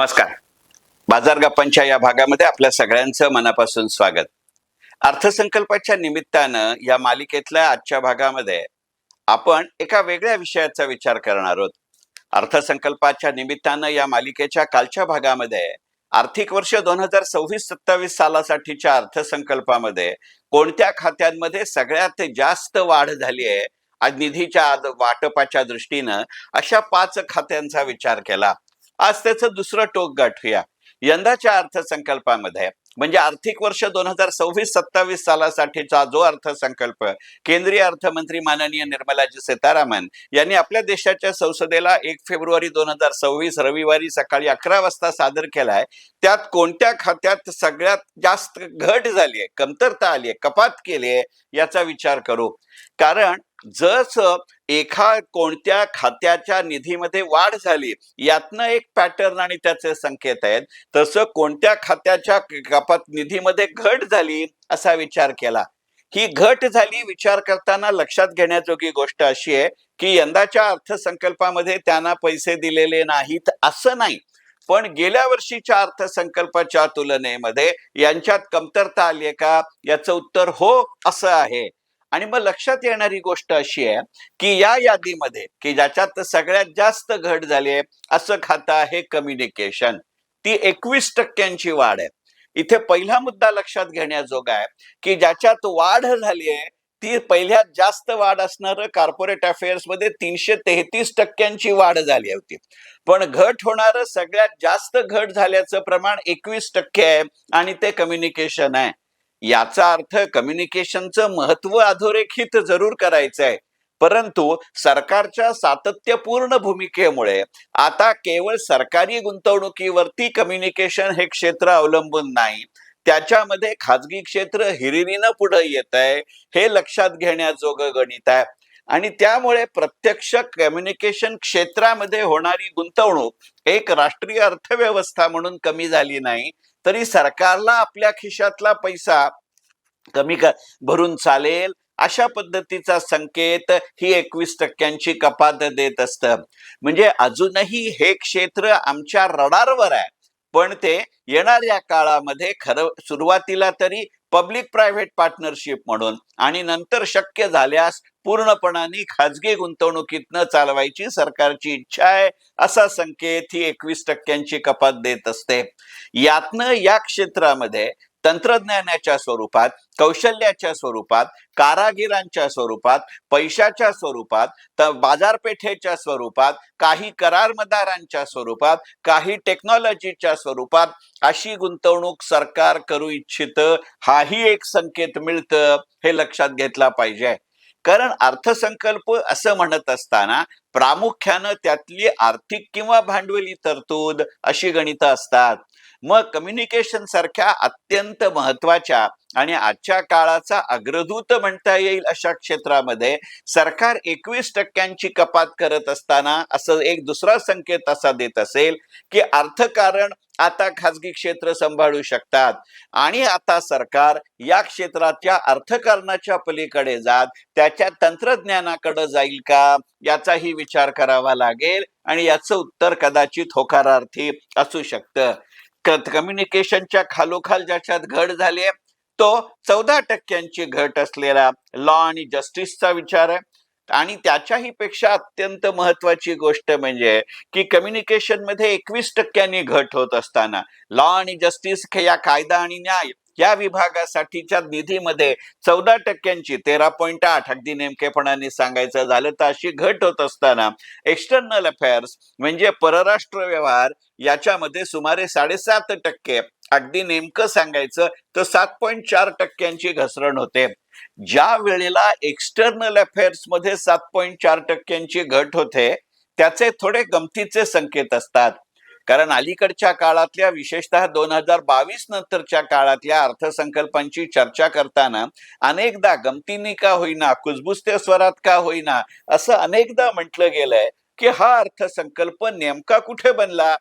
नमस्कार. बाजार गप्पांच्या या भागामध्ये आपल्या सगळ्यांचं मनापासून स्वागत. अर्थसंकल्पाच्या निमित्तानं या मालिकेतल्या आजच्या भागामध्ये आपण एका वेगळ्या विषयाचा विचार करणार आहोत. अर्थसंकल्पाच्या निमित्तानं या मालिकेच्या कालच्या भागामध्ये आर्थिक वर्ष 2026-27 सालासाठीच्या अर्थसंकल्पामध्ये कोणत्या खात्यांमध्ये सगळ्यात जास्त वाढ झाली आहे निधीच्या वाटपाच्या दृष्टीनं, अशा 5 खात्यांचा विचार केला. आज त्याचं दुसरं टोक गाठूया. यंदाच्या अर्थसंकल्पामध्ये म्हणजे आर्थिक वर्ष 2026-27 सालासाठीचा जो अर्थसंकल्प केंद्रीय अर्थमंत्री माननीय निर्मलाजी सीतारामन यांनी आपल्या देशाच्या संसदेला 1 फेब्रुवारी 2026 रविवारी सकाळी 11 वाजता सादर केलाय, त्यात कोणत्या खात्यात सगळ्यात जास्त घट झालीये, कमतरता आली आहे, कपात केली आहे, याचा विचार करू. कारण जसं कोणत्या खात्याच्या निधीमध्ये वाढ झाली यातनं एक पॅटर्न आणि त्याचे संकेत आहेत, तसं कोणत्या खात्याच्या कपात निधीमध्ये घट झाली असा विचार केला. ही घट झाली विचार करताना लक्षात घेण्याजोगी गोष्ट अशी आहे की यंदाच्या अर्थसंकल्पामध्ये त्यांना पैसे दिलेले नाहीत असं नाही, पण गेल्या वर्षीच्या अर्थसंकल्पाच्या तुलनेमध्ये यांच्यात कमतरता आली आहे का, याचं उत्तर हो असं आहे. आणि मग लक्षात येणारी गोष्ट अशी आहे की या यादीमध्ये की ज्याच्यात सगळ्यात जास्त घट झाली आहे असं खातं आहे कम्युनिकेशन. ती 21% वाढ आहे. इथे पहिला मुद्दा लक्षात घेण्याजोगा आहे की ज्याच्यात वाढ झाली आहे ती पहिल्यात जास्त वाढ असणारं कॉर्पोरेट अफेअर्स मध्ये 333% वाढ झाली होती, पण घट होणारं सगळ्यात जास्त घट झाल्याचं प्रमाण 21% आहे आणि ते कम्युनिकेशन आहे. याचा अर्थ कम्युनिकेशनचं महत्व अधोरेखित जरूर करायचं आहे, परंतु सरकारच्या सातत्यपूर्ण भूमिकेमुळे आता केवळ सरकारी गुंतवणुकीवरती कम्युनिकेशन हे क्षेत्र अवलंबून नाही, त्याच्यामध्ये खाजगी क्षेत्र हिरिरीनं पुढे येत आहे, हे लक्षात घेण्याजोगं गणित आहे. आणि त्यामुळे प्रत्यक्ष कम्युनिकेशन क्षेत्रामध्ये होणारी गुंतवणूक एक राष्ट्रीय अर्थव्यवस्था म्हणून कमी झाली नाही, तरी सरकारला आपल्या खिशातला पैसा कमी भरून चालेल अशा पद्धतीचा संकेत ही 21% कपात देत असतं. म्हणजे अजूनही हे क्षेत्र आमच्या रडारवर आहे, पण ते येणाऱ्या काळामध्ये खरं सुरुवातीला तरी पब्लिक प्रायव्हेट पार्टनरशिप म्हणून आणि नंतर शक्य झाल्यास पूर्णपणाने खाजगी गुंतवणुकीतनं चालवायची सरकारची इच्छा आहे असा संकेत ही 21% कपात देत असते. यातनं या क्षेत्रामध्ये तंत्रज्ञानाच्या स्वरूपात, कौशल्याच्या स्वरूपात, कारागिरांच्या स्वरूपात, पैशाच्या स्वरूपात, बाजारपेठेच्या स्वरूपात, काही करारदारांच्या स्वरूपात, काही टेक्नॉलॉजीच्या स्वरूपात अशी गुंतवणूक सरकार करू इच्छितं, हाही एक संकेत मिळतं, हे लक्षात घेतला पाहिजे. कारण अर्थसंकल्प असं म्हणत असताना प्रामुख्यानं त्यातली आर्थिक किंवा भांडवली तरतूद अशी गणितं असतात. मग कम्युनिकेशन सारख्या अत्यंत महत्वाच्या आणि आजच्या काळाचा अग्रदूत म्हणता येईल अशा क्षेत्रामध्ये सरकार 21% कपात करत असताना असं एक दुसरा संकेत असा देत असेल की अर्थकारण आता खाजगी क्षेत्र सांभाळू शकतात आणि आता सरकार या क्षेत्राच्या अर्थकारणाच्या पलीकडे जात त्याच्या तंत्रज्ञानाकडे जाईल का याचाही विचार करावा लागेल आणि याचं उत्तर कदाचित होकारार्थी असू शकतं. कम्युनिकेशनच्या खालोखाल ज्याच्यात घट झाली आहे तो 14% घट असलेला लॉ आणि जस्टिसचा विचार आहे. आणि त्याच्याही पेक्षा अत्यंत महत्वाची गोष्ट म्हणजे की कम्युनिकेशन मध्ये 21% घट होत असताना लॉ आणि जस्टिस या कायदा आणि न्याय या विभागासाठीच्या निधीमध्ये 14%, 13.8 अगदी नेमकेपणाने सांगायचं झालं तर अशी घट होत असताना एक्सटर्नल अफेअर्स म्हणजे परराष्ट्र व्यवहार याच्यामध्ये सुमारे 7.5%, अगदी नेमकं सांगायचं तर 7.4% घसरण होते. ज्या वेळेला एक्सटर्नल अफेअर्स मध्ये 7.4% घट होते त्याचे थोडे गमतीचे संकेत असतात. कारण अलीकडच्या काळातल्या विशेषतः 2022 नंतरच्या काळातल्या अर्थसंकल्पांची चर्चा करताना अनेकदा गमतीने का होईना, कुजबुजत्या स्वरात का होईना असं अनेकदा म्हटलं गेलंय की हा अर्थसंकल्प नेमका कुठे बनला,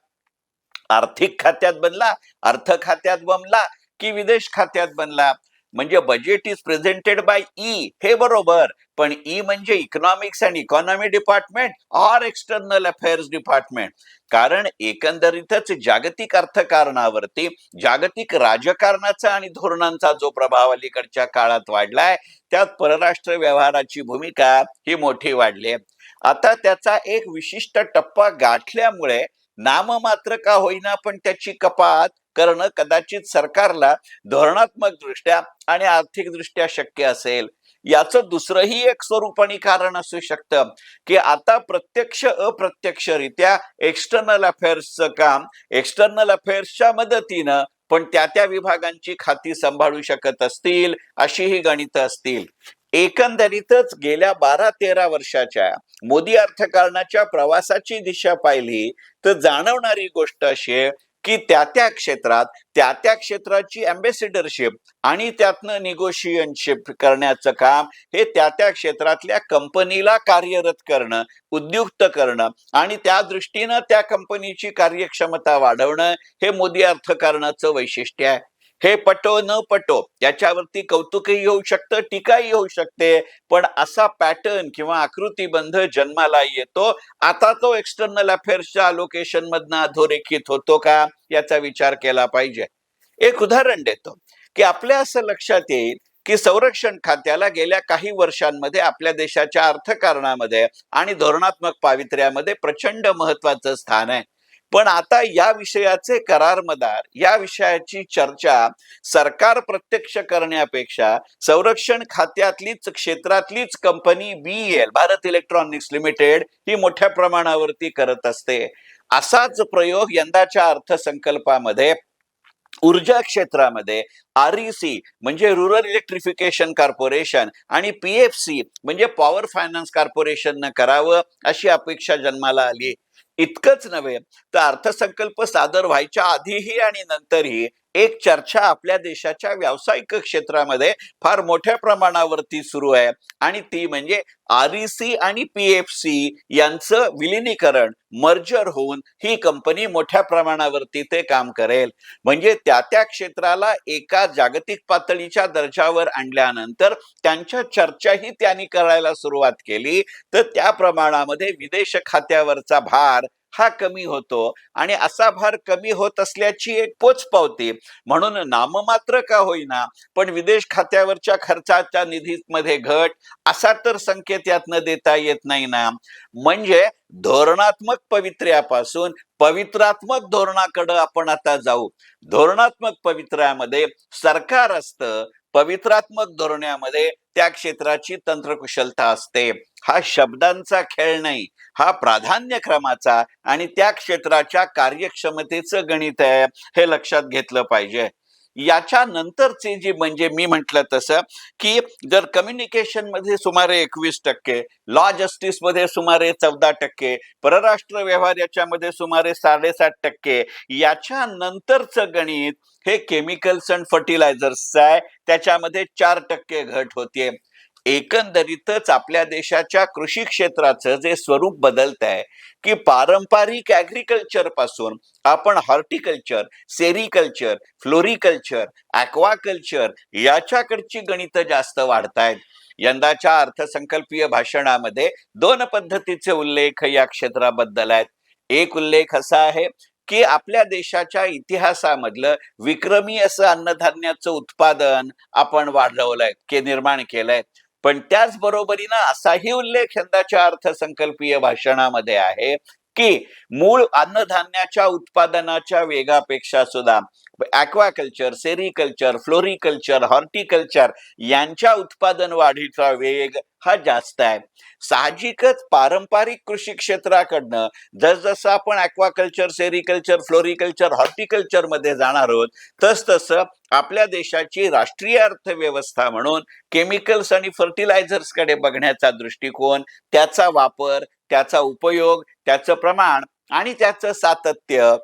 आर्थिक खात्यात बनला, अर्थ खात्यात बनला की विदेश खात्यात बनला. म्हणजे budget is presented bye E, हे बरोबर. पण ई म्हणजे economics and economy department or external affairs department? कारण एकंदरीतच जागतिक अर्थकारणावरती जागतिक राजकारणाचा आणि धोरणांचा जो प्रभाव अलीकडच्या काळात वाढलाय, त्यात परराष्ट्र व्यवहाराची भूमिका ही मोठी वाढली आहे. आता त्याचा एक विशिष्ट टप्पा गाठल्यामुळे नाममात्र का होईना पण त्याची कपात करणं कदाचित सरकारला धोरणात्मक दृष्ट्या आणि आर्थिक दृष्ट्या शक्य असेल. याचं दुसरंही एक स्वरूप आणि कारण असू शकतं की आता प्रत्यक्ष अप्रत्यक्षरित्या एक्सटर्नल अफेअर्सचं काम एक्सटर्नल अफेअर्सच्या मदतीनं पण त्या विभागांची खाती सांभाळू शकत असतील, अशी ही गणितं असतील. एकंदरीतच गेल्या 12-13 वर्षाच्या मोदी अर्थकारणाच्या प्रवासाची दिशा पाहिली तर जाणवणारी गोष्ट अशी आहे की त्या क्षेत्राची अँबॅसिडरशिप आणि त्यातनं निगोशिएशनशिप करण्याचं काम हे त्या क्षेत्रातल्या कंपनीला कार्यरत करणं, उद्युक्त करणं आणि त्या दृष्टीनं त्या कंपनीची कार्यक्षमता वाढवणं हे मोदी अर्थकारणाचं वैशिष्ट्य आहे. हे पटो न पटो याच्यावरती कौतुकही होऊ शकतं, टीकाही होऊ शकते, पण असा पॅटर्न किंवा आकृतीबंध जन्माला येतो. आता तो एक्सटर्नल अफेअर्सच्या अलोकेशन मधनं अधोरेखित होतो का, याचा विचार केला पाहिजे. एक उदाहरण देतो की आपल्या असं लक्षात येईल की संरक्षण खात्याला गेल्या काही वर्षांमध्ये आपल्या देशाच्या अर्थकारणामध्ये आणि धोरणात्मक पावित्र्यामध्ये प्रचंड महत्वाचं स्थान आहे. पण आता या विषयाचे करारमदार, या विषयाची चर्चा सरकार प्रत्यक्ष करण्यापेक्षा संरक्षण खात्यातलीच क्षेत्रातलीच company BEL, Bharat electronics limited, ही मोठ्या प्रमाणावरती करत असते. असाच प्रयोग यंदाच्या अर्थसंकल्पामध्ये ऊर्जा क्षेत्रामध्ये आरईसी म्हणजे रुरल इलेक्ट्रिफिकेशन कॉर्पोरेशन आणि पीएफसी म्हणजे पॉवर फायनान्स कॉर्पोरेशननं करावं अशी अपेक्षा जन्माला आली. इतकंच नव्हे तर अर्थसंकल्प सादर व्हायच्या आधीही आणि नंतरही एक चर्चा आपल्या देशाच्या व्यावसायिक क्षेत्रामध्ये फार मोठ्या प्रमाणावरती सुरू आहे आणि ती म्हणजे आरईसी आणि पीएफसी यांचं विलिनीकरण, मर्जर होऊन ही कंपनी मोठ्या प्रमाणावरती ते काम करेल. म्हणजे त्या क्षेत्राला एका जागतिक पातळीच्या दर्जावर आणल्यानंतर त्यांच्या चर्चाही त्यांनी करायला सुरुवात केली तर त्या प्रमाणामध्ये विदेश खात्यावरचा भार हा कमी होतो आणि असा भार कमी होत असल्याची एक पोचपावती म्हणून नाममात्र का होईना पण विदेश खात्यावरच्या खर्चाच्या निधीमध्ये घट असा तर संकेत यातनं देता येत नाही ना. म्हणजे धोरणात्मक पवित्र्यापासून पवित्रात्मक धोरणाकडे आपण आता जाऊ. धोरणात्मक पवित्र्यामध्ये सरकार असतं, पवित्रात्मक धोरणामध्ये त्या क्षेत्राची तंत्रकुशलता असते. हा शब्दांचा खेळ नाही, हा प्राधान्यक्रमाचा आणि त्या क्षेत्राच्या कार्यक्षमतेचं गणित आहे, हे लक्षात घेतलं पाहिजे. याच्या नंतरचे जी म्हणजे मी म्हटलं तसं की जर कम्युनिकेशन मध्ये सुमारे 21%, लॉ जस्टिस मध्ये सुमारे 14%, परराष्ट्र व्यवहार याच्यामध्ये सुमारे 7.5%, याच्या नंतरचं गणित हे केमिकल्स अँड फर्टिलायझर्सचं आहे, त्याच्यामध्ये 4% घट होतीये. एकंदरीतच आपल्या देशाच्या कृषी क्षेत्राचं जे स्वरूप बदलत आहे की पारंपरिक ऍग्रिकल्चर पासून आपण हॉर्टिकल्चर, सेरिकल्चर, फ्लोरिकल्चर, ॲक्वाकल्चर याच्याकडची गणितं जास्त वाढतायत. यंदाच्या अर्थसंकल्पीय भाषणामध्ये 2 पद्धतीचे उल्लेख या क्षेत्राबद्दल आहेत. एक उल्लेख असा आहे की आपल्या देशाच्या इतिहासामधलं विक्रमी असं अन्नधान्याचं उत्पादन आपण वाढवलंय की निर्माण केलंय. पण त्याच बरोबरीनं असाही उल्लेख यंदाच्या अर्थसंकल्पीय भाषणामध्ये आहे की मूळ अन्नधान्याच्या उत्पादनाच्या वेगापेक्षा सुद्धा ॲक्वाकल्चर, सेरिकल्चर, फ्लोरिकल्चर, हॉर्टिकल्चर यांच्या उत्पादन वाढीचा वेग हा जास्त आहे. साहजिकच पारंपरिक कृषी क्षेत्राकडनं जसजसं आपण ॲक्वाकल्चर, सेरिकल्चर, फ्लोरिकल्चर, हॉर्टिकल्चर मध्ये जाणार आहोत तसतसं आपल्या देशाची राष्ट्रीय अर्थव्यवस्था म्हणून केमिकल्स आणि फर्टिलायझर्स कडे बघण्याचा दृष्टिकोन, त्याचा वापर, त्याचा उपयोग, त्याचं प्रमाण आणि त्याचं सातत्य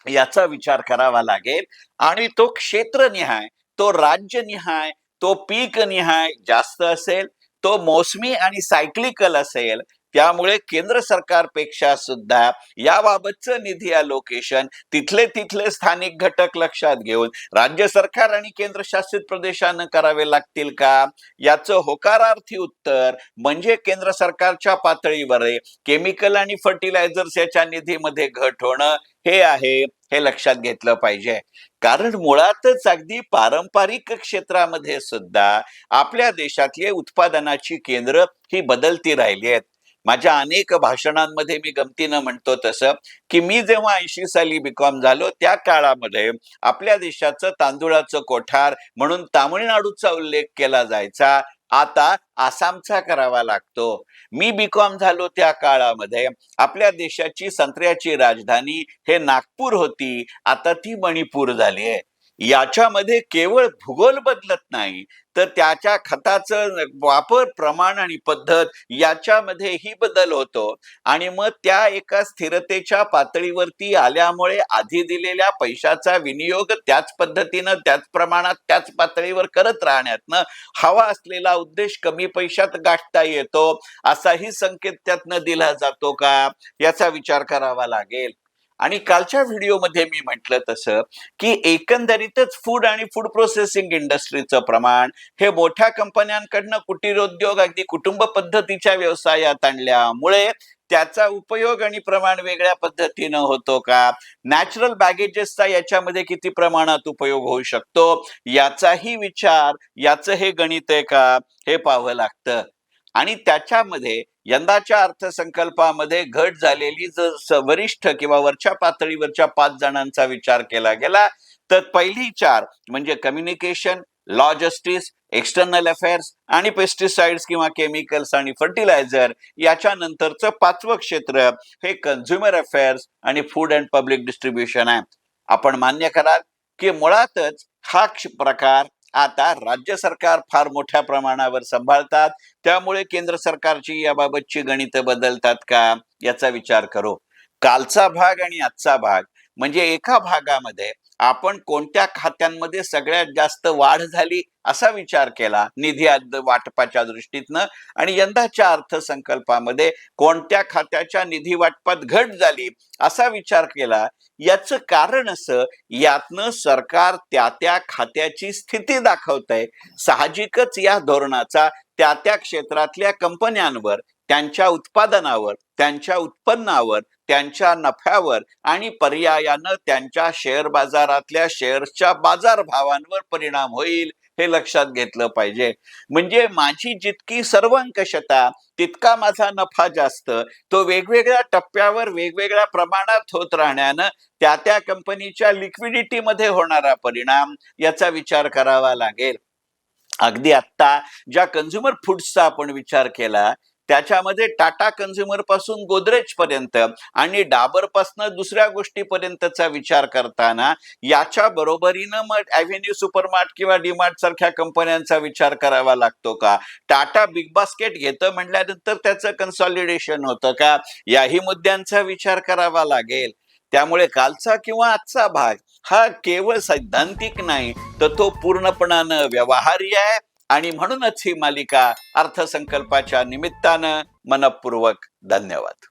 याचा विचार करावा लागेल. आणि तो क्षेत्रनिहाय, तो राज्यनिहाय, तो पीकनिहाय जास्त असेल, तो मोसमी आणि सायक्लिकल असेल त्यामुळे केंद्र सरकारपेक्षा सुद्धा याबाबतचं निधी अलोकेशन तिथले स्थानिक घटक लक्षात घेऊन राज्य सरकार आणि केंद्रशासित प्रदेशानं करावे लागतील का? याचं होकारार्थी उत्तर म्हणजे केंद्र सरकारच्या पातळीवर केमिकल आणि फर्टिलायझर्स याच्या निधीमध्ये घट होणं हे आहे, हे लक्षात घेतलं पाहिजे. कारण मुळातच अगदी पारंपरिक क्षेत्रामध्ये सुद्धा आपल्या देशातली उत्पादनाची केंद्र ही बदलती राहिली आहेत. माझ्या अनेक भाषणांमध्ये मी गमतीनं म्हणतो तसं की मी जेव्हा 80 साली बीकॉम झालो त्या काळामध्ये आपल्या देशाचं तांदूळाचं कोठार म्हणून तामिळनाडूचा उल्लेख केला जायचा, आता आसामचा करावा लागतो. मी बीकॉम झालो त्या काळामध्ये आपल्या देशाची संत्र्याची राजधानी हे नागपूर होती, आता ती मणिपूर झाली आहे. याच्यामध्ये केवळ भूगोल बदलत नाही तर त्याच्या खताचं वापर प्रमाण आणि पद्धत याच्यामध्येही बदल होतो आणि मग त्या एका स्थिरतेच्या पातळीवरती आल्यामुळे आधी दिलेल्या पैशाचा विनियोग त्याच पद्धतीनं त्याच प्रमाणात त्याच पातळीवर करत राहण्यातनं हवा असलेला उद्देश कमी पैशात गाठता येतो असाही संकेत त्यातनं दिला जातो का, याचा विचार करावा लागेल. आणि कालच्या व्हिडिओमध्ये मी म्हटलं तसं की एकंदरीतच फूड आणि फूड प्रोसेसिंग इंडस्ट्रीचं प्रमाण हे मोठ्या कंपन्यांकडनं कुटीरोद्योग अगदी कुटुंब पद्धतीच्या व्यवसायात आणल्यामुळे त्याचा उपयोग आणि प्रमाण वेगळ्या पद्धतीनं होतो का, नॅचरल बॅगेजेसचा याच्यामध्ये किती प्रमाणात उपयोग होऊ शकतो याचाही विचार, याचं हे गणित आहे का हे पाहावं लागतं. आणि त्याच्यामध्ये यंदाच्या अर्थसंकल्पामध्ये घट झालेली जर वरिष्ठ किंवा वरच्या पातळीवरच्या 5 जणांचा विचार केला गेला तर पहिली 4 म्हणजे कम्युनिकेशन, लॉजिस्टिक्स, एक्सटर्नल अफेअर्स आणि पेस्टिसाइड्स किंवा केमिकल्स आणि फर्टिलायझर, याच्या नंतरचं 5वं क्षेत्र हे कन्झ्युमर अफेअर्स आणि फूड अँड पब्लिक डिस्ट्रीब्युशन आहे. आपण मान्य कराल की मुळातच हा प्रकार आता राज्य सरकार फार मोठ्या प्रमाणावर सांभाळतात, त्यामुळे केंद्र सरकारची याबाबतची गणितं बदलतात का याचा विचार करू. कालचा भाग आणि आजचा भाग म्हणजे एका भागामध्ये आपण कोणत्या खात्यांमध्ये सगळ्यात जास्त वाढ झाली असा विचार केला निधी वाटपाच्या दृष्टीतनं आणि यंदाच्या अर्थसंकल्पामध्ये कोणत्या खात्याच्या निधी वाटपात घट झाली असा विचार केला. याचं कारण असं, यातनं सरकार त्या खात्याची स्थिती दाखवतंय. साहजिकच या धोरणाचा त्या क्षेत्रातल्या कंपन्यांवर, त्यांच्या उत्पादनावर, त्यांच्या उत्पन्नावर, त्यांच्या नफ्यावर आणि पर्यायानं त्यांच्या शेअर बाजारातल्या शेअर्सच्या बाजारभावांवर परिणाम होईल हे लक्षात घेतलं पाहिजे. म्हणजे माझी जितकी सर्वंकषता तितका माझा नफा जास्त, तो वेगवेगळ्या टप्प्यावर वेगवेगळ्या प्रमाणात होत राहण्यानं त्या कंपनीच्या लिक्विडिटीमध्ये होणारा परिणाम याचा विचार करावा लागेल. अगदी आत्ता ज्या कन्झ्युमर फूड्सचा आपण विचार केला त्याच्यामध्ये टाटा कन्झ्युमर पासून गोदरेज पर्यंत आणि डाबर पासून दुसऱ्या गोष्टीपर्यंतचा विचार करताना याच्या बरोबरीनं मग ॲव्हेन्यू सुपरमार्ट किंवा डीमार्ट सारख्या कंपन्यांचा विचार करावा लागतो का, टाटा बिग बास्केट घेतं म्हटल्यानंतर त्याचं कन्सॉलिडेशन होतं का, याही मुद्द्यांचा विचार करावा लागेल. त्यामुळे कालचा किंवा आजचा भाग हा केवळ सैद्धांतिक नाही तर तो पूर्णपणानं व्यवहार्य आहे आणि म्हणूनच ही मालिका अर्थसंकल्पाच्या निमित्तानं मनपूर्वक धन्यवाद.